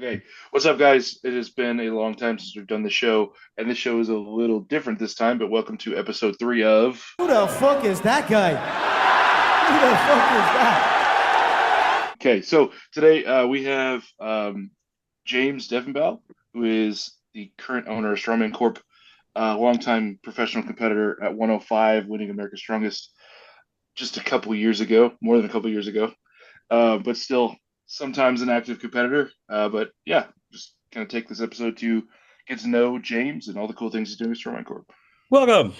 Okay, what's up, guys? It has been a long time since we've done the show, and this show is a little different this time, but welcome to episode 3 of. Who the fuck is that guy? Who the fuck is that? Okay, so today we have James Deffinbaugh, who is the current owner of Strongman Corp, longtime professional competitor at 105, winning America's Strongest just a couple years ago, more than a couple years ago, but still sometimes an active competitor. But yeah, just kind of take this episode to get to know James and all the cool things he's doing with Strongman Corp. Welcome.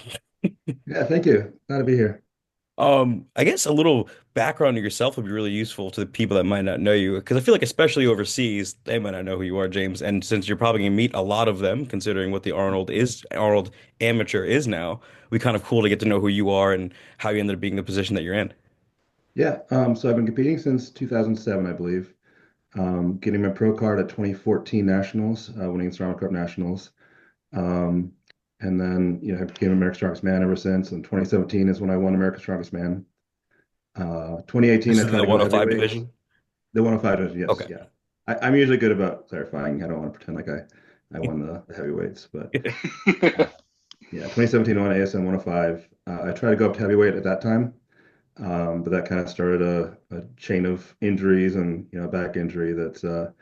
Yeah, thank you. Glad to be here. I guess a little background of yourself would be really useful to the people that might not know you, because I feel like especially overseas, they might not know who you are, James. And since you're probably gonna meet a lot of them, considering what the Arnold amateur is now, we kind of cool to get to know who you are and how you ended up being in the position that you're in. Yeah, so I've been competing since 2007, I believe. Getting my pro card at 2014 Nationals, winning the Strongman Cup Nationals. Um, and then, I became America's Strongest Man ever since. And 2017 is when I won America's Strongest Man. 2018, This I is tried the to go 105 heavyweight. division. The 105 division, yes, Okay. yeah. I'm usually good about clarifying. I don't want to pretend like I won the heavyweights, but yeah, 2017 I won ASM 105. I tried to go up to heavyweight at that time. But that kind of started a chain of injuries and back injury that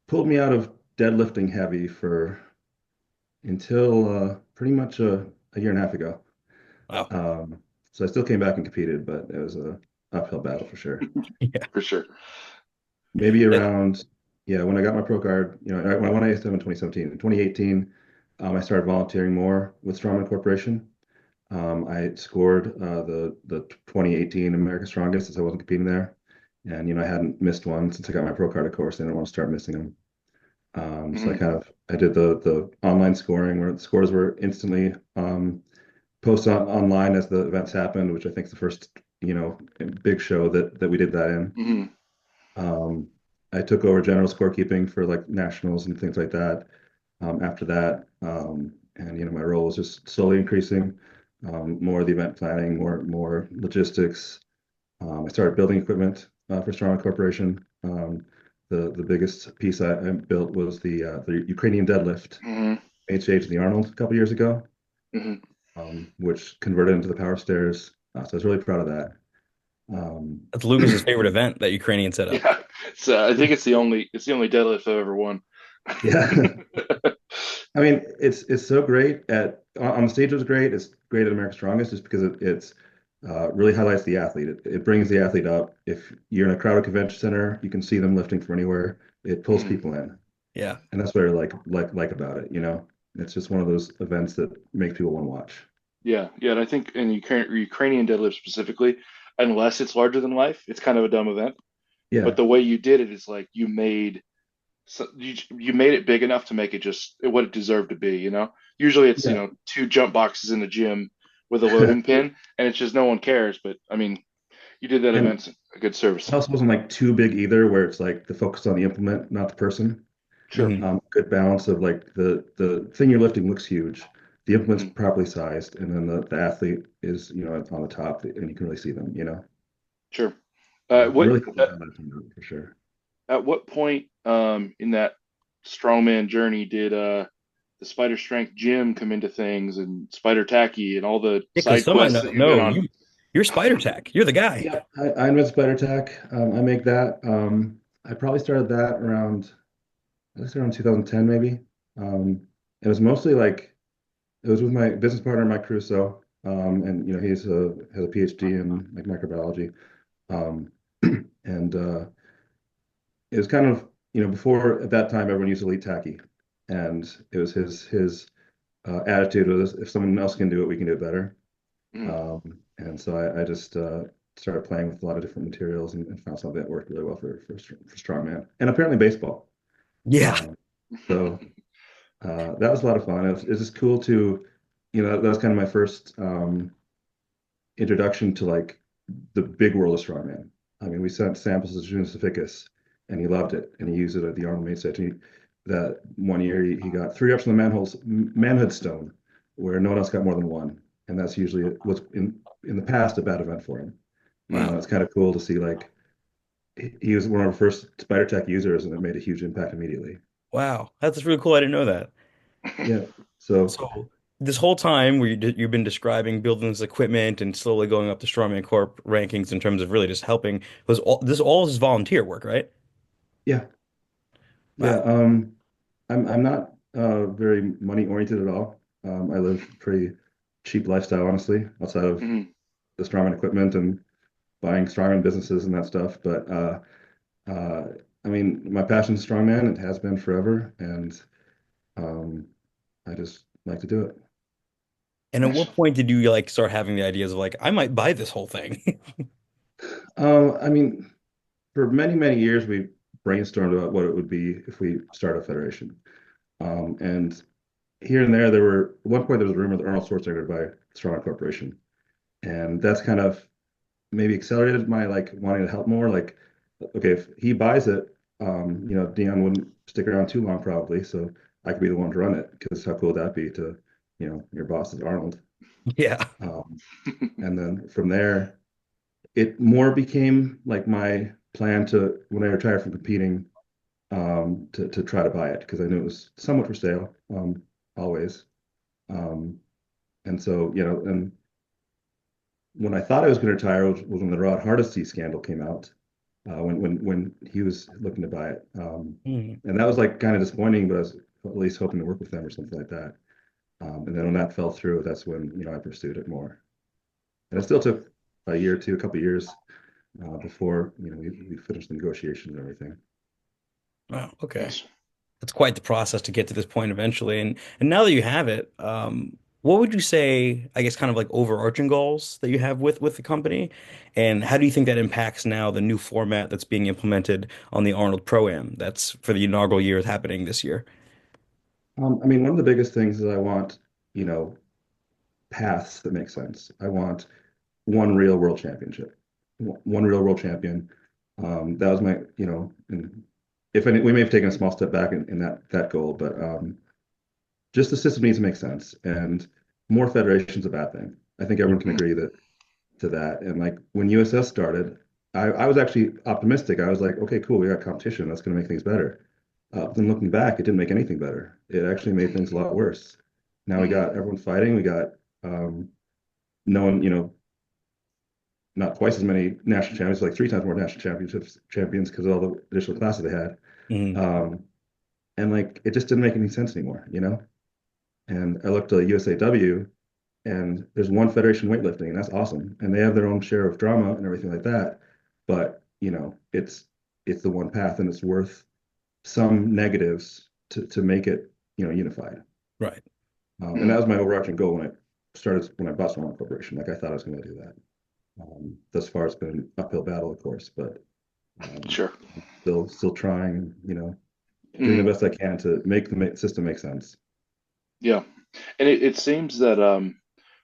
pulled me out of deadlifting heavy for until pretty much a year and a half ago. Wow. So I still came back and competed, but it was a uphill battle for sure. Yeah. For sure. Maybe That- around, yeah, when I got my pro card, when I won ASM in 2017, in 2018, I started volunteering more with Strongman Corporation. I scored the 2018 America's Strongest since I wasn't competing there, and I hadn't missed one since I got my pro card. Of course, I didn't want to start missing them. So I did the online scoring where the scores were instantly posted online as the events happened, which I think is the first big show that we did that in. Hmm. I took over general scorekeeping for like nationals and things like that. After that, and my role was just slowly increasing. More of the event planning, more logistics. I started building equipment for Strongman Corporation. The biggest piece I built was the Ukrainian deadlift, Hmm. HH the Arnold a couple years ago, Hmm. which converted into the power stairs. So I was really proud of that. Um, That's Lucas's favorite event, that Ukrainian setup. Yeah, so I think it's the only deadlift I've ever won. yeah, I mean it's so great at on the stage. It was great. It's great at America's Strongest just because it's really highlights the athlete. It brings the athlete up. If you're in a crowded convention center, you can see them lifting from anywhere. It pulls Mhm. people in, Yeah. and that's what I like about it. It's just one of those events that makes people want to watch. Yeah, yeah, and I think in Ukrainian deadlift specifically, unless it's larger than life, it's kind of a dumb event. But Yeah, the way you did it is like you made it big enough to make it just what it deserved to be, you know? Usually it's, yeah. two jump boxes in the gym with a loading pin, and it's just no one cares. But I mean, you did that And event a good service. it also wasn't like too big either, where it's like the focus on the implement, not the person. Sure. Mhm. Good balance of like the thing you're lifting looks huge, the implement's Mhm. properly sized, and then the athlete is on the top, and you can really see them. Sure. So I'm What really glad that turned out for sure. At what point in that strongman journey did the Spider Strength gym come into things and Spider Tacky and all the Yeah, because side some might quests that not you've been know on? you're Spider Tack. You're the guy. Yeah, I invent Spider Tack. I make that. I probably started that around, I guess around 2010 maybe. It was mostly like it was with my business partner Mike Crusoe, and has a PhD in like microbiology, um, and it was kind of before at that time everyone used Elite Tacky, and it was his attitude was if someone else can do it, we can do it better. Mhm. And so I just started playing with a lot of different materials and found something that worked really well for strongman and apparently baseball. Yeah. Um, so that was a lot of fun. It was just cool to, that was kind of my first introduction to like the big world of strongman. I mean, we sent samples to Junius Ficus, and he loved it, and he used it at the Arnold main stage. That one year he got 3 reps on the manhood stone, where no one else got more than one, and that's usually what's in the past a bad event for him. Wow. It's kind of cool to see like he was one of our first Spider Tech users, and it made a huge impact immediately. Wow, that's really cool. I didn't know that. Yeah. So, So this whole time where you've been describing building this equipment and slowly going up the Strongman Corp rankings in terms of really just helping, was all is volunteer work, right? yeah, yeah. Wow. I'm not very money oriented at all. I live pretty cheap lifestyle, honestly, outside of Mhm. the Strongman equipment and buying Strongman businesses and that stuff. But I mean, my passion is Strongman. It has been forever, and um, I just like to do it. And at Nice. what point did you like start having the ideas of like, I might buy this whole thing? I mean, for many, many years, we brainstormed about what it would be if we start a federation. And here and there, at one point, there was a rumor that Arnold Schwarzenegger would buy Strongman Corporation. And that's kind of maybe accelerated my like wanting to help more. Like, okay, if he buys it, Dion wouldn't stick around too long probably, so I could be the one to run it because how cool would that be to, your boss is Arnold. Yeah. Um, and then from there, it more became like my plan to when I retired from competing, to try to buy it because I knew it was somewhat for sale, always. Um, and so, and when I thought I was going to retire was when the Rod Hardesty scandal came out, when he was looking to buy it, Hmm. and that was like kind of disappointing, but I was at least hoping to work with them or something like that. And then when that fell through, that's when I pursued it more, and it still took a year or two, a couple of years before we finished the negotiations and everything. Wow. Okay. Nice. That's quite the process to get to this point eventually. And now that you have it, what would you say, I guess, kind of like overarching goals that you have with the company? And how do you think that impacts now the new format that's being implemented on the Arnold ProAm that's for the inaugural year happening this year? I mean, one of the biggest things is I want, you know, paths that make sense. I want one real world championship, one real world champion. That was my, and if any, we may have taken a small step back in that goal, but just the system needs to make sense, and more federation's a bad thing. I think everyone can Mhm. agree to that. And like when USS started, I was actually optimistic. I was like, okay, cool, we got competition. That's going to make things better. Then looking back, it didn't make anything better. It actually made things a lot worse. Now we Mhm. got everyone fighting. We got no one, not twice as many national champions, like three times more national champions because of all the additional classes they had. Mhm. Um, and like it just didn't make any sense anymore. And I looked at USAW, and there's one federation weightlifting, and that's awesome. And they have their own share of drama and everything like that. But it's the one path, and it's worth some negatives to make it unified. Right. And that Mhm. was my overarching goal when I bought Strongman Corporation. Like I thought I was going to do that. Thus far, it's been an uphill battle, of course, but um, Sure. still trying, doing the Mhm. best I can to make the system make sense. Yeah. And it seems that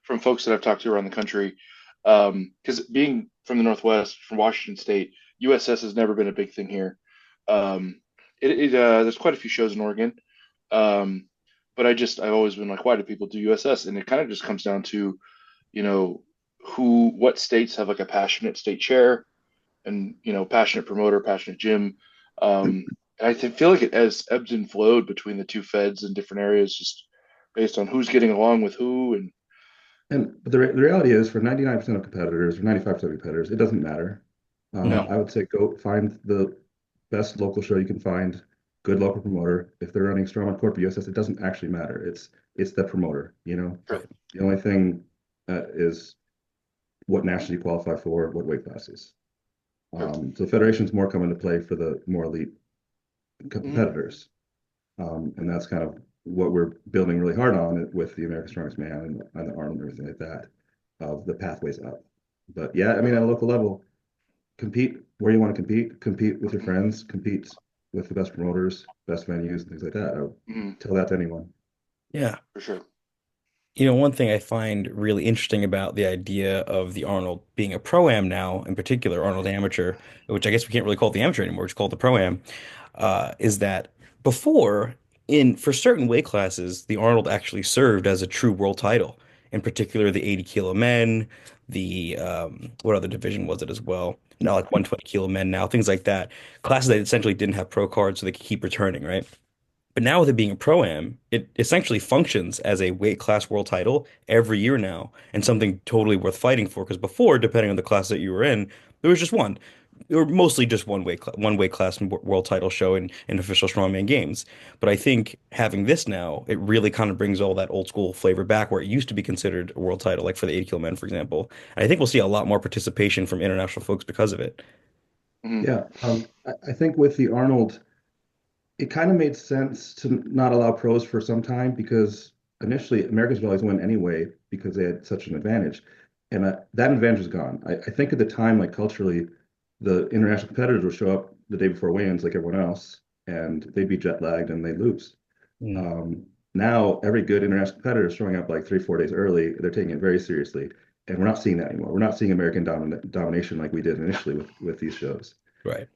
from folks that I've talked to around the country, because being from the Northwest, from Washington State, USS has never been a big thing here. Um, there's quite a few shows in Oregon, um, but I've always been like, why do people do USS? And it kind of just comes down to, you know, what states have like a passionate state chair and passionate promoter, passionate gym. And feel like it has ebbed and flowed between the two feds in different areas, just based on who's getting along with who. And But the reality is, for 99% of competitors or 95% of competitors, it doesn't matter. Mhm. no, I would say go find the best local show you can find, good local promoter. If they're running Strongman Corp USS, it doesn't actually matter. It's the promoter. sure, The only thing is what nationally you qualify for, what weight classes. sure. So federations more come into play for the more elite Mhm. competitors. And that's kind of what we're building really hard on with the America's Strongest Man and the Arnold and everything like that, of the pathways up. But yeah, I mean, Sure. at a local level, compete where you want to compete with your Mhm. friends, compete with the best promoters, best venues, and things like that. I would Mhm. tell that to anyone. Yeah. For sure. One thing I find really interesting about the idea of the Arnold being a pro-am now, in particular, Arnold Amateur, which I guess we can't really call it the amateur anymore, it's called the pro-am, is that before, in for certain weight classes, the Arnold actually served as a true world title. in particular the 80 kilo men, the what other division was it as well? No, like 120 kilo men now, things like that. Classes that essentially didn't have pro cards, so they could keep returning, right? But now with it being a pro-am, it essentially functions as a weight class world title every year now, and something totally worth fighting for. Because before, depending on the class that you were in, there was just one, or mostly just one weight class world title show in official strongman games. But I think having this now, it really kind of brings all that old school flavor back, where it used to be considered a world title, like for the 80 kilo men, for example. And I think we'll see a lot more participation from international folks because of it. Hmm. Yeah, I think with the Arnold, it kind of made sense to not allow pros for some time because initially Americans would always win anyway because they had such an advantage, and that advantage is gone. I think at the time, like culturally, the international competitors would show up the day before weigh-ins like everyone else, and they'd be jet lagged and they'd lose. Mm, Now every good international competitor is showing up like 3, 4 days early. They're taking it very seriously, and we're not seeing that anymore. We're not seeing American domination like we did initially with these shows. right.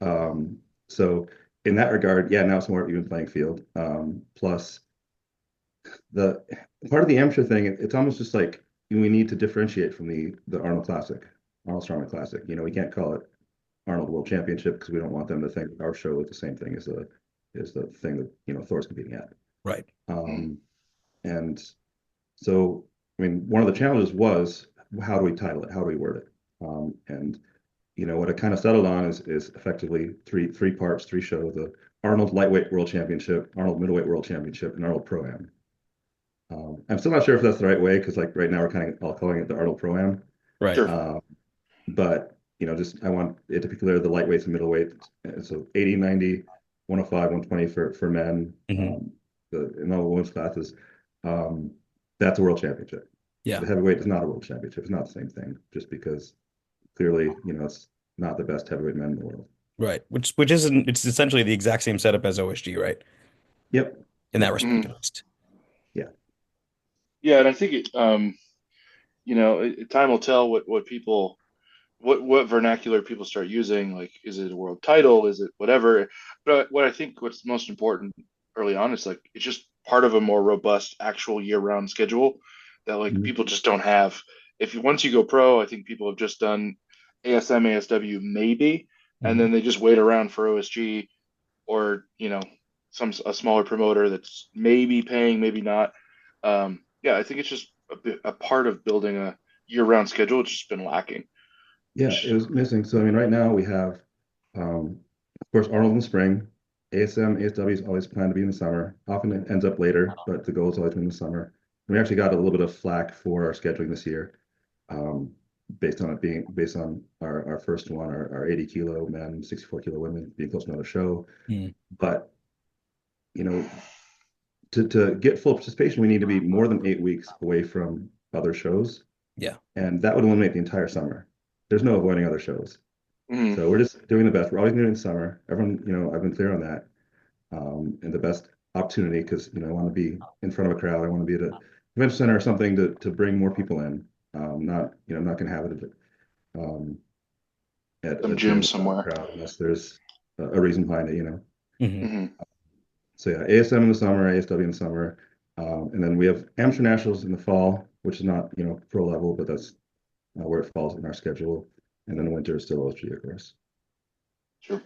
So in that regard, yeah, now it's more even playing field. Plus the part of the amateur thing, it's almost just like we need to differentiate from the Arnold Classic, Arnold Strongman Classic. We can't call it Arnold World Championship because we don't want them to think our show is the same thing as the thing that Thor's competing at. Right. Um, and so, I mean, one of the challenges was how do we title it? How do we word it? And what it kind of settled on is effectively three parts, three shows: the Arnold Lightweight World Championship, Arnold Middleweight World Championship, and Arnold Pro-Am. I'm still not sure if that's the right way because like right now we're kind of all calling it the Arnold Pro-Am. Right. Sure. But just I want it to be clear the lightweights and middleweights. So 80, 90, 105, 120 for men. Hmm. In all the women's classes, um, that's a world championship. Yeah. The heavyweight is not a world championship. It's not the same thing, just because clearly, it's not the best heavyweight men in the world. Right. Which isn't it's essentially the exact same setup as OSG, right? Yep. In that Yep. respect, Hmm. at least. Yeah. Yeah, and I think time will tell what people what vernacular people start using. Like, is it a world title? Is it whatever? But what I think what's most important early on is like it's just part of a more robust actual year-round schedule that like Mhm. people just don't have. If you once you go pro, I think people have just done ASM, ASW maybe, and Hmm. then they just wait around for OSG or some a smaller promoter that's maybe paying, maybe not. Yeah, I think it's just a part of building a year-round schedule. It's just been lacking. Yeah, it Which, was missing. So I mean, right now we have, of course, Arnold in the spring. ASM, ASW is always planned to be in the summer. Often it ends up later, but the goal is always been in the summer. And we actually got a little bit of flack for our scheduling this year, um, based on our first one, our 80 kilo men, 64 kilo women being close to another show. Hmm. But you know, to get full participation, we need to be more than 8 weeks away from other shows, Yeah. and that would eliminate the entire summer. There's no avoiding other shows. mm, So we're just doing the best. We're always doing it in summer. Everyone, I've been clear on that. And the best opportunity because I want to be in front of a crowd. I want to be at a convention center or something to bring more people in. Not, I'm not going to have it um, at some a gym gym without a somewhere. crowd unless there's a reason behind it. Hmm. Hmm. So yeah, ASM in the summer, ASW in the summer, and then we have amateur nationals in the fall, which is not pro level, but that's where it falls in our schedule. And then winter is still OSG, of course. Sure.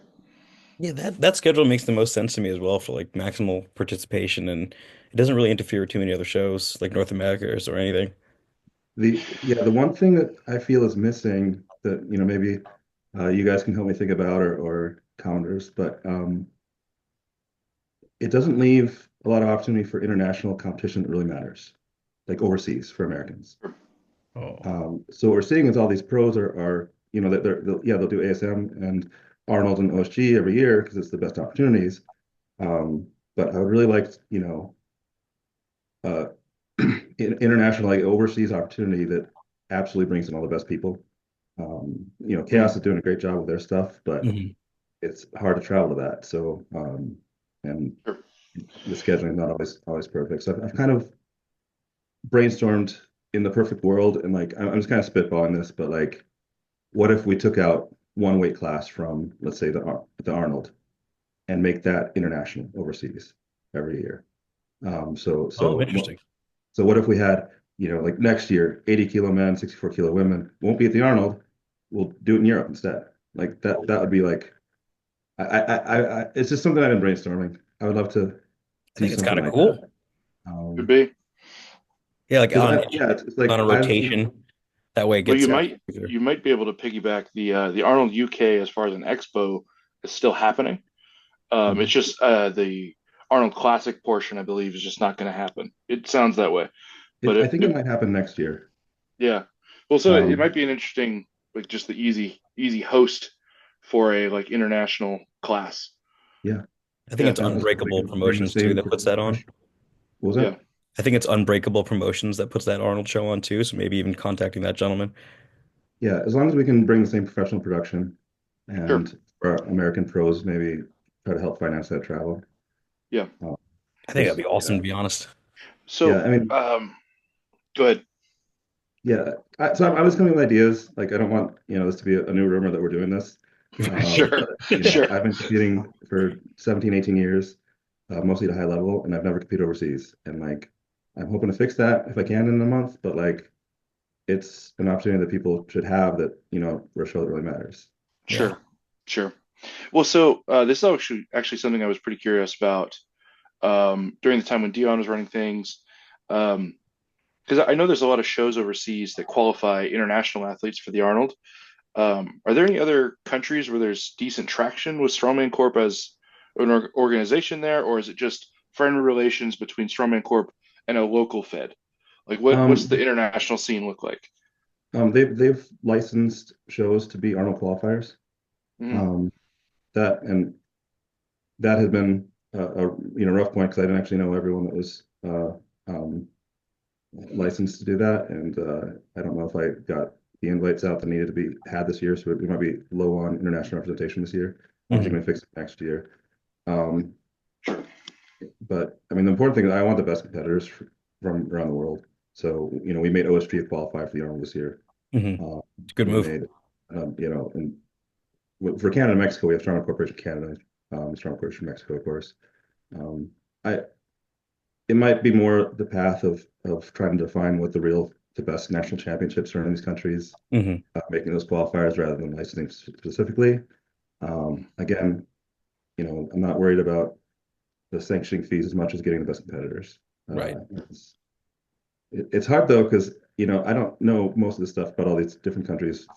Yeah, that schedule makes the most sense to me as well for like maximal participation, and it doesn't really interfere with too many other shows like North America or anything. The one thing that I feel is missing that maybe you guys can help me think about or commenters, but it doesn't leave a lot of opportunity for international competition that really matters, like overseas for Americans. Sure. Oh. So what we're seeing is all these pros are that they'll do ASM and Arnold and OSG every year because it's the best opportunities. But I would really like uh, international like overseas opportunity that absolutely brings in all the best people. Chaos Mm, is doing a great job with their stuff, but Hmm. it's hard to travel to that. So and sure. the scheduling is not always perfect. So I've kind of brainstormed in the perfect world, and like I'm just kind of spitballing this, but like, what if we took out one weight class from, let's say, the Arnold, and make that international overseas every year? Um, so Oh, so interesting. so what if we had like next year, 80 kilo men, 64 kilo women won't be at the Arnold. We'll do it in Europe instead. Like that would be like it's just something I've been brainstorming. I would love to I do think it's something kind of like that. cool. Could be. Yeah, like Because on yeah, it's like on a I've rotation. That way it Well, gets easier. you might be able to piggyback the Arnold UK as far as an expo is still happening. It's Mhm. just the Arnold Classic portion, I believe, is just not going to happen. It sounds that way, but I think it might happen next year. yeah. Well, so it Um, might be an interesting, like just the easy host for a like international class. yeah, I think Yeah, it's as long as we Unbreakable can bring the Promotions too same that puts that on. profession. What was yeah, that? I think it's Unbreakable Promotions that puts that Arnold show on too. So maybe even contacting that gentleman. Yeah, as long as we can bring the same professional production sure, and for our American pros, maybe try to help finance that travel. yeah. I think that'd Because be awesome to be honest. So, yeah, I mean, go ahead. yeah. So I was coming with ideas. Like, I don't want, this to be a new rumor that we're doing this. Sure, But, sure. I've been competing for 17, 18 years, mostly at a high level, and I've never competed overseas. And like, I'm hoping to fix that if I can in a month. But like, it's an opportunity that people should have that, where a show that really matters. Yeah. Sure, sure. Well, so this is actually something I was pretty curious about during the time when Dion was running things, because I know there's a lot of shows overseas that qualify international athletes for the Arnold. Are there any other countries where there's decent traction with Strongman Corp as an organization there, or is it just friendly relations between Strongman Corp and a local Fed? Like, what's the Um, international scene look like? they've licensed shows to be Arnold qualifiers. Mhm. Um, that and that had been a rough point because I didn't actually know everyone that was um, licensed to do that, and I don't know if I got the invites out that needed to be had this year, so we might be low on international representation this year. Obviously, Mhm. going to fix it next year. Um, Sure. but I mean, the important thing is I want the best competitors from around the world. So we made OSG qualify for the Arnold this year. Mhm. Uh, It's a good we move. made and for Canada and Mexico, we have Strongman Corporation Canada, Strongman Corporation Mexico, of course. Um, I it might be more the path of trying to define what the best national championships are in these countries, Hmm. making those qualifiers rather than licensing specifically. Again, I'm not worried about the sanctioning fees as much as getting the best competitors. Right. It's hard though because I don't know most of the stuff about all these different countries,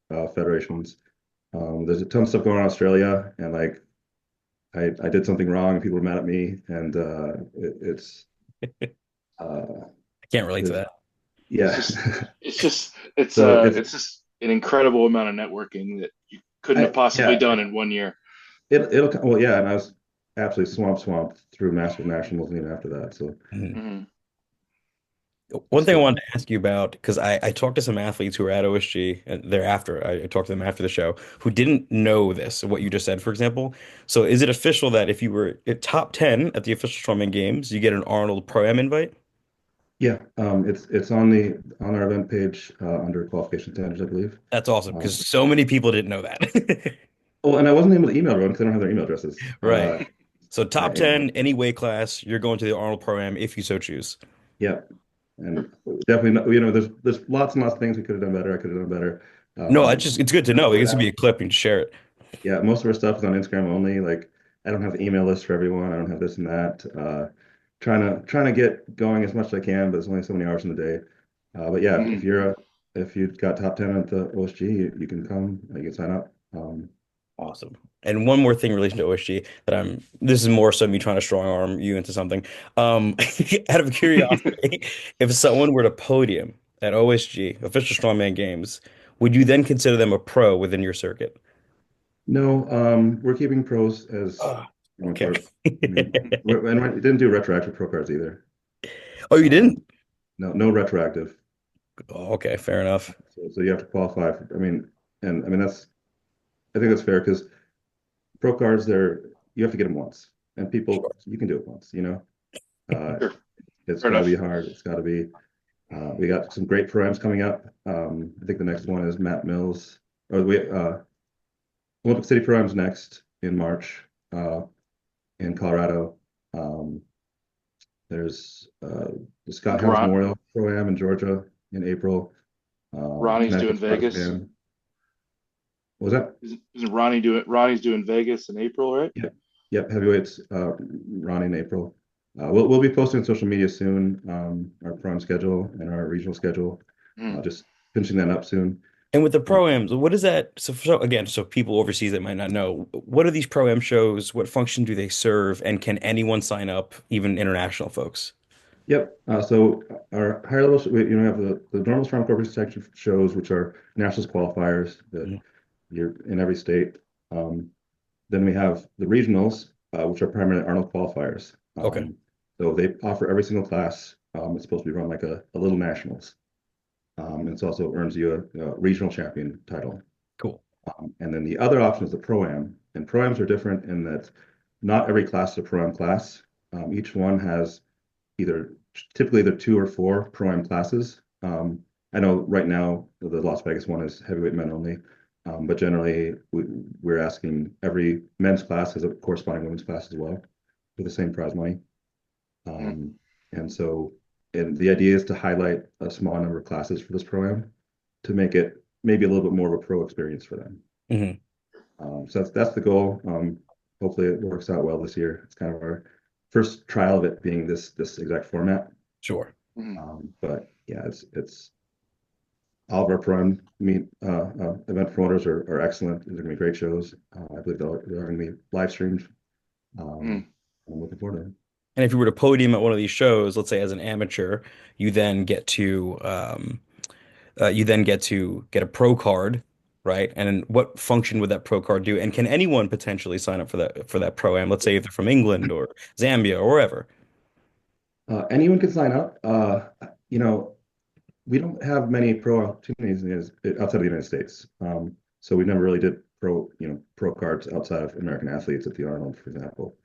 federations. There's a ton of stuff going on in Australia, and like I did something wrong, and people were mad at me, and it's uh, I can't relate to there's that. It's yeah. just, So it's just an incredible amount of networking that you couldn't have possibly yeah, done in 1 year. it'll well yeah, and I was absolutely swamped through Masters Nationals and even after that. So Mhm. Mhm. One thing I so wanted to ask you about, because I talked to some athletes who were at OSG and thereafter, I talked to them after the show who didn't know this, what you just said, for example. So is it official that if you were at top 10 at the official Strongman Games, you get an Arnold Pro-Am invite? yeah, it's on our event page under qualification standards, I believe. That's awesome Um, because so many people didn't know that. well, and I wasn't able to email everyone because I don't have their email addresses. Right. So I, top 10, any weight class, you're going to the Arnold Pro-Am if you so choose. yeah, and definitely not, there's lots and lots of things we could have done better. I could have done better. No, Um, it's good to know. It gets to be a clip and share it. yeah, most of our stuff is on Instagram only. Like I don't have the email list for everyone. I don't have this and that. Trying to get going as much as I can, but there's only so many hours in the day. But yeah, Mhm. if you've got top 10 at the OSG, you can come, you can sign up. Awesome. And one more thing in relation to OSG that this is more so me trying to strong arm you into something. Um, out of curiosity, if someone were to podium at OSG, official strongman games, would you then consider them a pro within your circuit? No, we're keeping pros as Ah, one okay. corp. I mean, and we didn't do retroactive pro cards either. Oh, you Um, didn't? no retroactive. Oh, okay, fair enough. So you have to qualify for, and I mean I think that's fair because pro cards you have to get them once, and people Sure. you can do it once. Uh, Sure. it's Fair got to be enough. hard. It's got to be. We got some great programs coming up. I think the next one is Matt Mills, or we Olympic City programs next in March in Colorado. Um, There's the Scott House Ron, Memorial ProAm in Georgia in April. Ronnie's doing Connecticut Scottish Vegas. Man. What was that? Isn't Ronnie's doing Vegas in April, right? Yep. Yep. Heavyweights, Ronnie in April. We'll be posting on social media soon, our prime schedule and our regional schedule. Mm. Just finishing that up soon. And with the Uh, pro-ams, what is that? So again, so people overseas that might not know, what are these pro-am shows? What function do they serve? And can anyone sign up, even international folks? yep. So our higher level, have the normal strong corporate section shows, which are nationals qualifiers that Mhm. you're in every state. Um, Then we have the regionals, which are primarily Arnold qualifiers. Okay, So they offer every single class. It's supposed to be run like a little nationals. It also earns you a regional champion title. cool. And then the other option is the Pro-Am. And Pro-Ams are different in that not every class is a Pro-Am class. Each one has either typically either two or four Pro-Am classes. I know right now the Las Vegas one is heavyweight men only, but generally we're asking every men's class has a corresponding women's class as well with the same prize money. Mm. Um, and so, and the idea is to highlight a small number of classes for this program to make it maybe a little bit more of a pro experience for them. Hmm. So that's the goal. Hopefully it works out well this year. It's kind of our first trial of it being this exact format. Sure. Mm. But yeah, it's all of our prime meet event promoters are excellent. These are gonna be great shows. I believe they're gonna be live streamed. Mm. I'm looking forward to it. And if you were to podium at one of these shows, let's say as an amateur, you then get to get a pro card, right? And then what function would that pro card do? And can anyone potentially sign up for that pro-am? Let's say if they're from England or Zambia or wherever. Anyone can sign up. You know, we don't have many pro opportunities outside of the United States. So we never really did pro cards outside of American athletes at the Arnold, for example.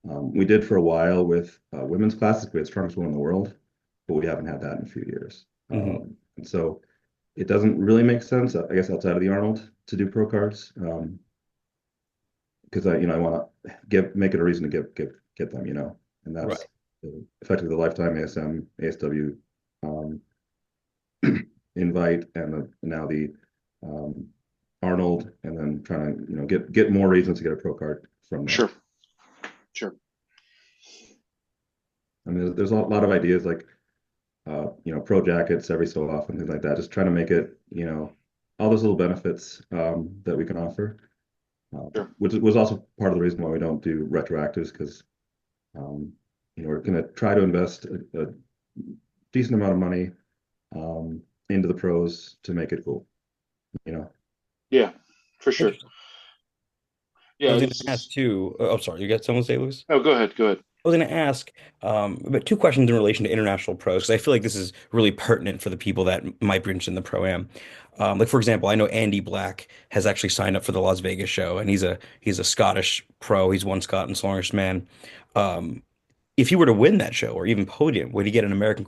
We did for a while with women's classes. We had strongest woman in the world, but we haven't had that in a few years. Hmm. And so it doesn't really make sense, I guess, outside of the Arnold to do pro cards, because I want to make it a reason to get them, and Right. that's effectively the lifetime ASM, ASW um, invite, and now the um, Arnold, and then trying to get more reasons to get a pro card from that. Sure. Sure. I mean, there's a lot of ideas like pro jackets every so often, things like that. Just trying to make it, all those little benefits that we can offer, Sure. which was also part of the reason why we don't do retroactives because um, we're going to try to invest a decent amount of money into the pros to make it cool. You know. Yeah, for sure. Interesting. I Yeah, was going to ask too. Oh, sorry, you got someone to say, Luis? oh, go ahead. Go ahead. I was going to ask, but two questions in relation to international pros, because I feel like this is really pertinent for the people that might be interested in the pro-am. Like for example, I know Andy Black has actually signed up for the Las Vegas show, and he's a Scottish pro. He's won Scott and Strongest Man. Um, if he were to win that show or even podium, would he get an American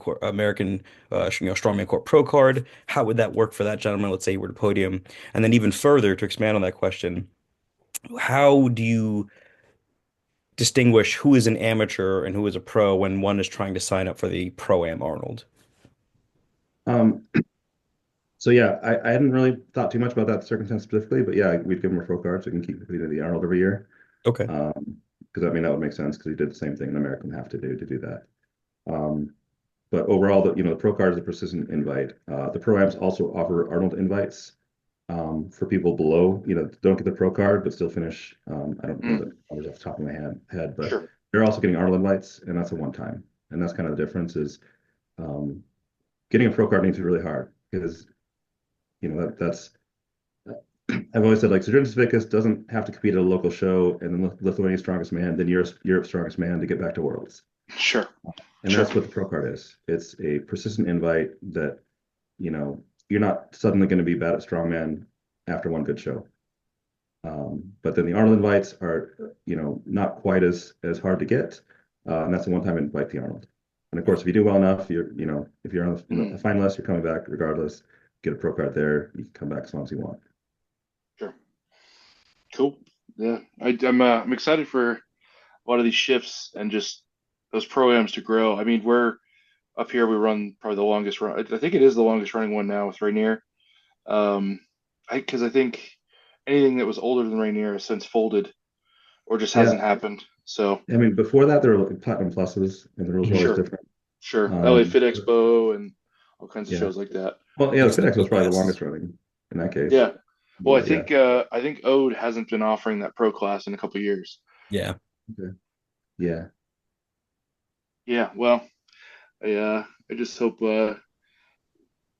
Strongman Corp Pro card? How would that work for that gentleman? Let's say he were to podium, and then even further to expand on that question, how do you distinguish who is an amateur and who is a pro when one is trying to sign up for the Pro-Am Arnold? Um, so yeah, I hadn't really thought too much about that circumstance specifically, but yeah, we'd give him a pro card so he can keep competing at the Arnold every year. Okay. Because I mean that would make sense because he did the same thing an American would have to do that. Um, but overall, the pro card is a persistent invite. The pro-ams also offer Arnold invites for people below, don't get the pro card but still finish. I don't know Mm. the numbers off the top of my head, but Sure. they're also getting Arnold invites, and that's a one time. And that's kind of the difference is um, getting a pro card needs to be really hard because that's I've always said like Sir Vickers doesn't have to compete at a local show and then Lithuania's strongest man, then Europe's strongest man to get back to Worlds. Sure. And Sure. that's what the pro card is. It's a persistent invite that, you're not suddenly going to be bad at strongman after one good show. But then the Arnold invites are, not quite as hard to get. And that's a one-time invite to the Arnold. And of course, if you do well enough, if you're on the finalist, you're coming back regardless. Get a pro card there. You can come back as long as you want. Sure. Cool. Yeah, I'm excited for a lot of these shifts and just those pro-ams to grow. I mean, we're up here, we run probably the longest run. I think it is the longest running one now with Rainier. Um, because I think anything that was older than Rainier has since folded or just Yeah. hasn't happened. So I mean, before that, there were Platinum Pluses, and the rules were always Mhm. sure, different. sure. LA Fit But Expo and all kinds of yeah. shows like that. Well, yeah, the Used to FedEx was be probably the best. longest running in that case. Yeah. Well, But yeah. I think Ode hasn't been offering that pro class in a couple of years. Yeah. Okay. Yeah. Yeah. Well, I just hope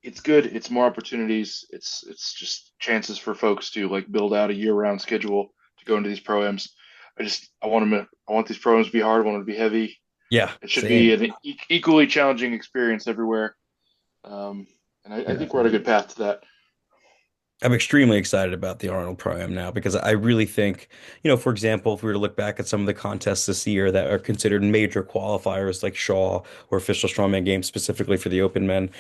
it's good. It's more opportunities. It's just chances for folks to like build out a year-round schedule to go into these pro-ams. I want these programs to be hard. I want them to be heavy. Yeah. It should be Same. an equally challenging experience everywhere. Um, and I Yeah. think we're on a good path to that. I'm extremely excited about the Arnold ProAm now because I really think, for example, if we were to look back at some of the contests this year that are considered major qualifiers like Shaw or official strongman games specifically for the open men,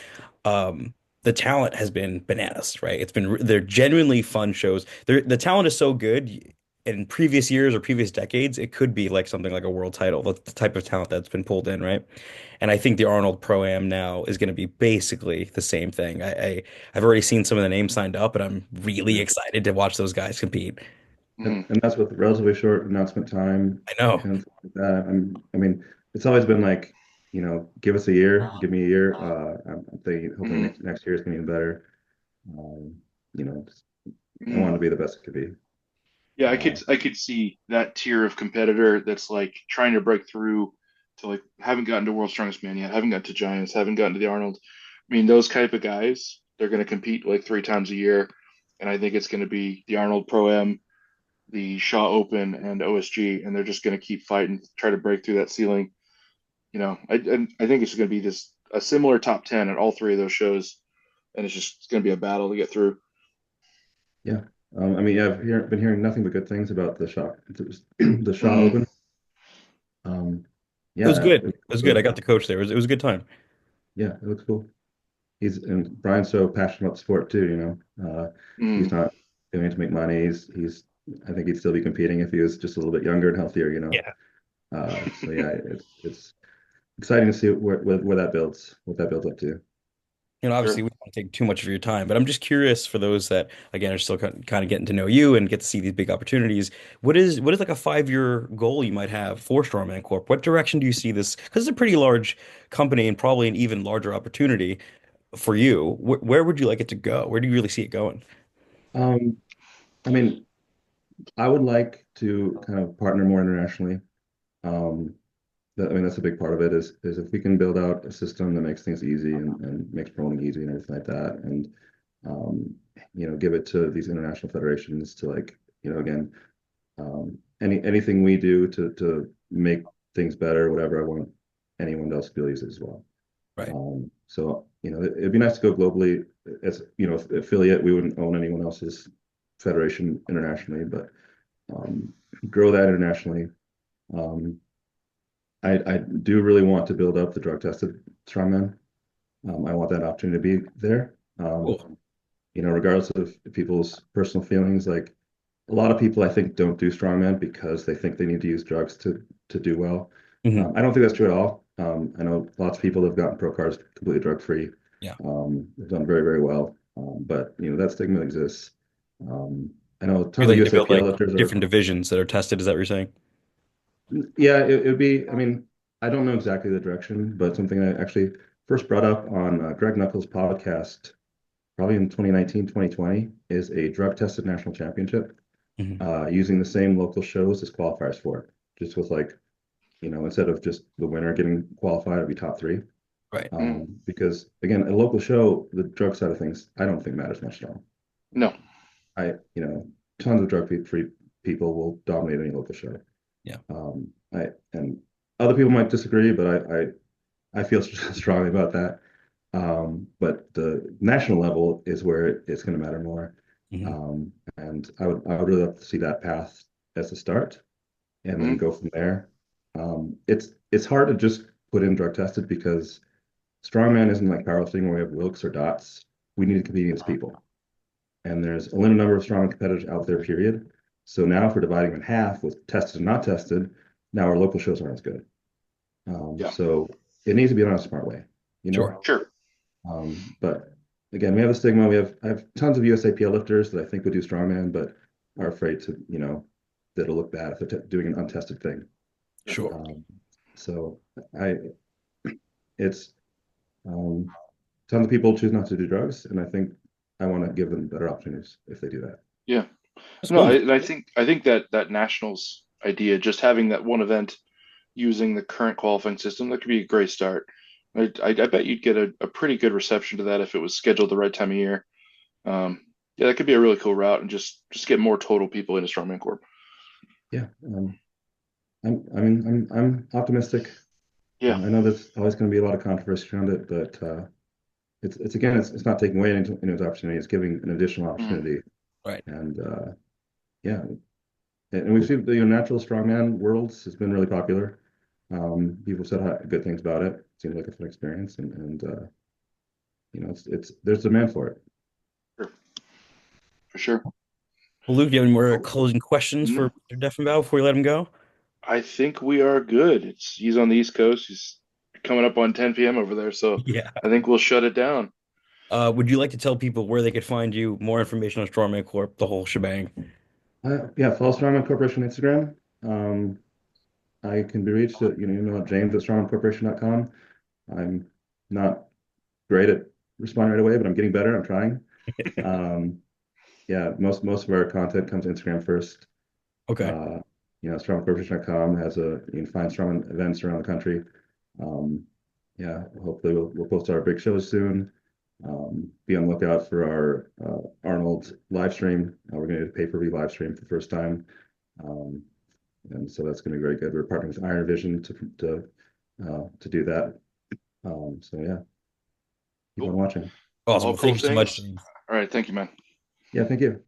the talent has been bananas, right? They're genuinely fun shows. The talent is so good. In previous years or previous decades, it could be like something like a world title, the type of talent that's been pulled in, right? And I think the Arnold Pro-Am now is going to be basically the same thing. I've already seen some of the names signed up, and I'm really Yeah. excited to watch those guys compete. Mhm. And that's with relatively short announcement time I know. and stuff like that. I mean, it's always been like, give us a year, give me a year. I'm thinking, hoping Mhm. next year is going to be better. Um, just, I want Mhm. to be the best it could be. Yeah, Uh, I could see that tier of competitor that's like trying to break through to like haven't gotten to World's Strongest Man yet, haven't gotten to Giants, haven't gotten to the Arnold. I mean, those type of guys, they're going to compete like 3 times a year, and I think it's going to be the Arnold Pro Am, the Shaw Open, and OSG, and they're just going to keep fighting, try to break through that ceiling. I think it's going to be just a similar top 10 at all three of those shows, and it's going to be a battle to get through. yeah. I mean, yeah, been hearing nothing but good things about the Shaw Mm, Open. Um, It was yeah, good. It was good. I got to coach there. It was a good time. yeah, it looks cool. And Brian's so passionate about the sport too, he's mm, not doing it to make money. I think he'd still be competing if he was just a little bit younger and healthier. Yeah. So yeah, it's exciting to see where what that builds up to. Obviously sure. we don't want to take too much of your time, but I'm just curious for those that again are still kind of getting to know you and get to see these big opportunities. What is like a 5-year goal you might have for Strongman Corp? What direction do you see this? Because it's a pretty large company and probably an even larger opportunity for you. Where would you like it to go? Where do you really see it going? Um, I mean, I would like to kind of partner more internationally. Um, I mean, that's a big part of it is if we can build out a system that makes things easy and makes promoting easy and everything like that, and um, give it to these international federations to like, again, anything we do to make things better, whatever, I want anyone else to be able to use it as well. Right. So it'd be nice to go globally as affiliate. We wouldn't own anyone else's federation internationally, but um, grow that internationally. Um, I do really want to build up the drug tested strongman. I want that opportunity to be there. Cool. Regardless of people's personal feelings, like a lot of people I think don't do strongman because they think they need to use drugs to do well. Hmm. I don't think that's true at all. I know lots of people that have gotten pro cards completely drug free. Yeah. They've done very, very well. But that stigma exists. Um, I know a ton You're of looking to build USAPL like lifters are. different divisions that are tested. Is that what you're saying? Yeah, it would be. I mean, I don't know exactly the direction, but something I actually first brought up on Greg Knuckles' podcast, probably in 2019, 2020, is a drug tested national championship Hmm. using the same local shows as qualifiers for it. Just with like, instead of just the winner getting qualified, it'd be top three. Right. Mm, Because again, a local show, the drug side of things, I don't think matters much at all. no. Tons of drug-free people will dominate any local show. Yeah. And other people might disagree, but I feel strongly about that. But the national level is where it's going to matter more. Hmm. And I would really love to see that path as a start, and then Mm, go from there. It's hard to just put in drug tested because strongman isn't like powerlifting where we have Wilks or dots. We need to compete against people, and there's a limited number of strongman competitors out there. Period. So now, if we're dividing them in half with tested and not tested, now our local shows aren't as good. Yeah, So it needs to be done in a smart way, you know? Sure. sure. But again, we have a stigma. I have tons of USAPL lifters that I think would do strongman, but are afraid to, that it'll look bad if they're doing an untested thing. Sure. Um, so I, it's um, tons of people choose not to do drugs, and I think I want to give them better opportunities if they do that. Yeah. That's No, wonderful. and I think that nationals idea, just having that one event using the current qualifying system, that could be a great start. I bet you'd get a pretty good reception to that if it was scheduled the right time of year. Um, yeah, that could be a really cool route, and just get more total people into Strongman Corp. Yeah, I'm optimistic. Yeah. I know there's always going to be a lot of controversy around it, but it's again, it's not taking away anyone's opportunity. It's giving an additional Mhm. opportunity, Right. and yeah, and we've seen the natural strongman worlds has been really popular. People said good things about it. Seems like a fun experience, and it's there's demand for it. Sure. For sure. Well, Luke, do you have any more Cool. closing questions for No, Mr. Deffinbaugh before we let him go? I think we are good. He's on the East Coast. He's coming up on 10 p.m. over there, so Yeah. I think we'll shut it down. Would you like to tell people where they could find you, more information on Strawman Corp, the whole shebang? Yeah, follow Strongman Corporation on Instagram. Um, I can be reached at James at strongmancorporation.com. I'm not great at responding right away, but I'm getting better. I'm trying. Um, yeah, most of our content comes Instagram first. Okay. Uh, strongmancorporation.com has you can find strongman events around the country. Um, yeah, hopefully we'll post our big shows soon. Be on the lookout for our Arnold live stream. We're going to do a pay-per-view live stream for the first time. Um, and so that's going to be very good. We're partnering with Iron Vision to do that. So yeah, keep on Cool. watching. Awesome. All Well, thank cool you so much, things. James. All right. Thank you, man. Yeah, thank you.